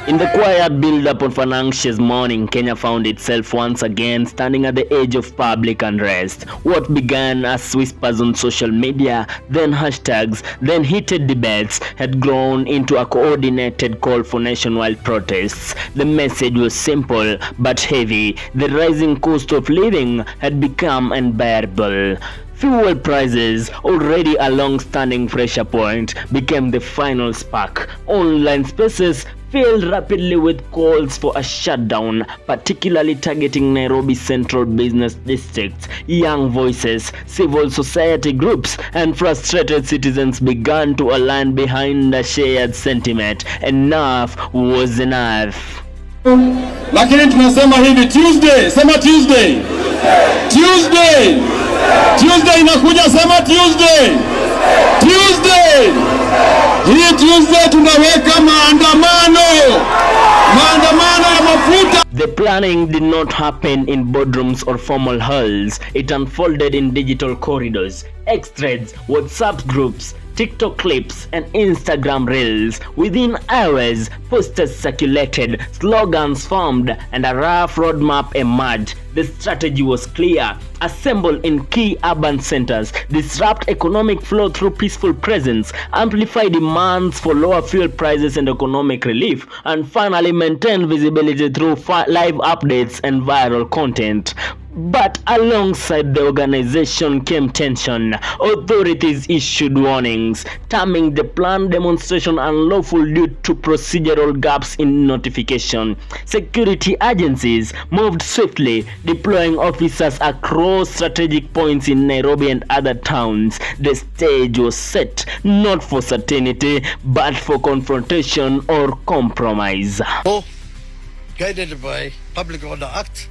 In the quiet build-up of an anxious morning, Kenya found itself once again standing at the edge of public unrest. What began as whispers on social media, then hashtags, then heated debates, had grown into a coordinated call for nationwide protests. The message was simple but heavy. The rising cost of living had become unbearable. Fuel prices, already a long-standing pressure point, became the final spark. Online spaces filled rapidly with calls for a shutdown, particularly targeting Nairobi's central business districts. Young voices, civil society groups, and frustrated citizens began to align behind a shared sentiment. Enough was enough. Lakini tunasema hivi, Tuesday, sema Tuesday. Tuesday. Tuesday inakuja, sema Tuesday. Tuesday. Hii Tuesday tunaweka maandamano ya mafuta. The planning did not happen in boardrooms or formal halls. It unfolded in digital corridors, X-threads, WhatsApp groups, TikTok clips, and Instagram reels. Within hours, posters circulated, slogans formed, and a rough roadmap emerged. The strategy was clear: assemble in key urban centers, disrupt economic flow through peaceful presence, amplify demands for lower fuel prices and economic relief, and finally maintain visibility through live updates and viral content. But alongside the organization came tension. Authorities issued warnings, terming the planned demonstration unlawful due to procedural gaps in notification. Security agencies moved swiftly, deploying officers across strategic points in Nairobi and other towns. The stage was set not for certainty, but for confrontation or compromise. Guided by Public Order Act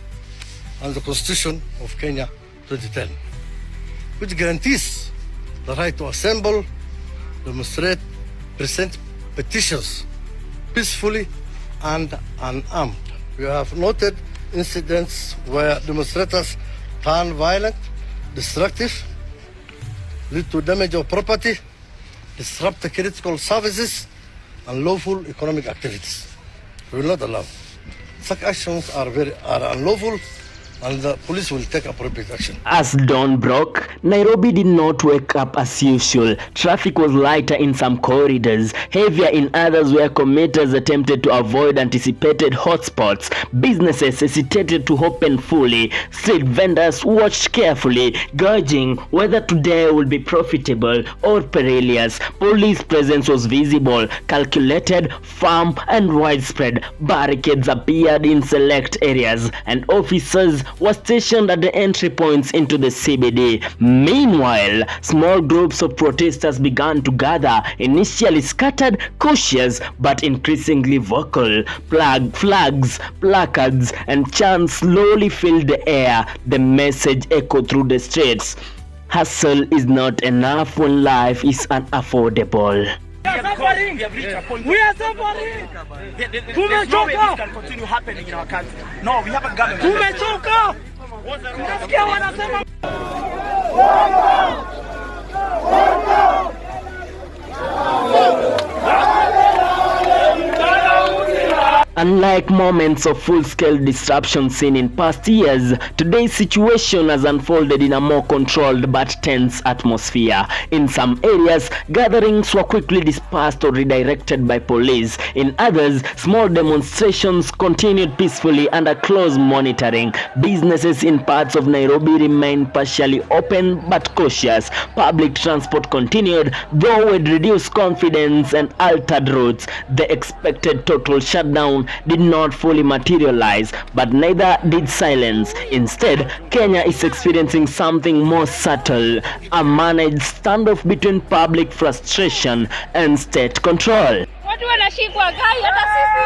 and the Constitution of Kenya 2010, which guarantees the right to assemble, demonstrate, present petitions peacefully and unarmed. We have noted incidents where demonstrators turn violent, destructive, lead to damage of property, disrupt the critical services, and lawful economic activities. We will not allow. Such actions are unlawful, and the police will take appropriate action. As dawn broke, Nairobi did not wake up as usual. Traffic was lighter in some corridors, heavier in others where commuters attempted to avoid anticipated hotspots. Businesses hesitated to open fully. Street vendors watched carefully, gauging whether today would be profitable or perilous. Police presence was visible, calculated, firm, and widespread. Barricades appeared in select areas, and officers were stationed at the entry points into the CBD. Meanwhile, small groups of protesters began to gather, initially scattered, cautious, but increasingly vocal. Flags, placards, and chants slowly filled the air. The message echoed through the streets: hustle is not enough when life is unaffordable. We are suffering. We are suffering. There's no way this can continue happening in our country. No, we have a government. Tumechoka. Unasikia wanasema Unlike moments of full-scale disruption seen in past years, today's situation has unfolded in a more controlled but tense atmosphere. In some areas, gatherings were quickly dispersed or redirected by police. In others, small demonstrations continued peacefully under close monitoring. Businesses in parts of Nairobi remained partially open but cautious. Public transport continued, though with reduced confidence and altered routes. The expected total shutdown did not fully materialize, but neither did silence. Instead, Kenya is experiencing something more subtle: a managed standoff between public frustration and state control. Watu wanashikwa gai hata sisi.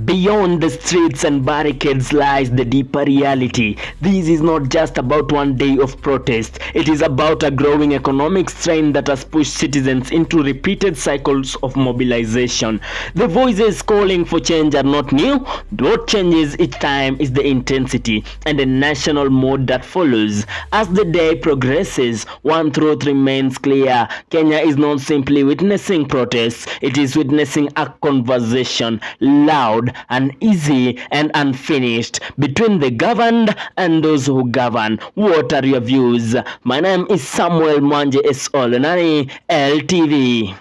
Beyond the streets and barricades lies the deeper reality. This is not just about one day of protest. It is about a growing economic strain that has pushed citizens into repeated cycles of mobilization. The voices calling for change are not new. What changes each time is the intensity and the national mood that follows. As the day progresses, one truth remains clear. Kenya is not simply witnessing protests. It is witnessing a conversation, loud, uneasy and unfinished, between the governed and those who govern. What are your views? My name is Samuel Mwanje S. Olonani, LTV.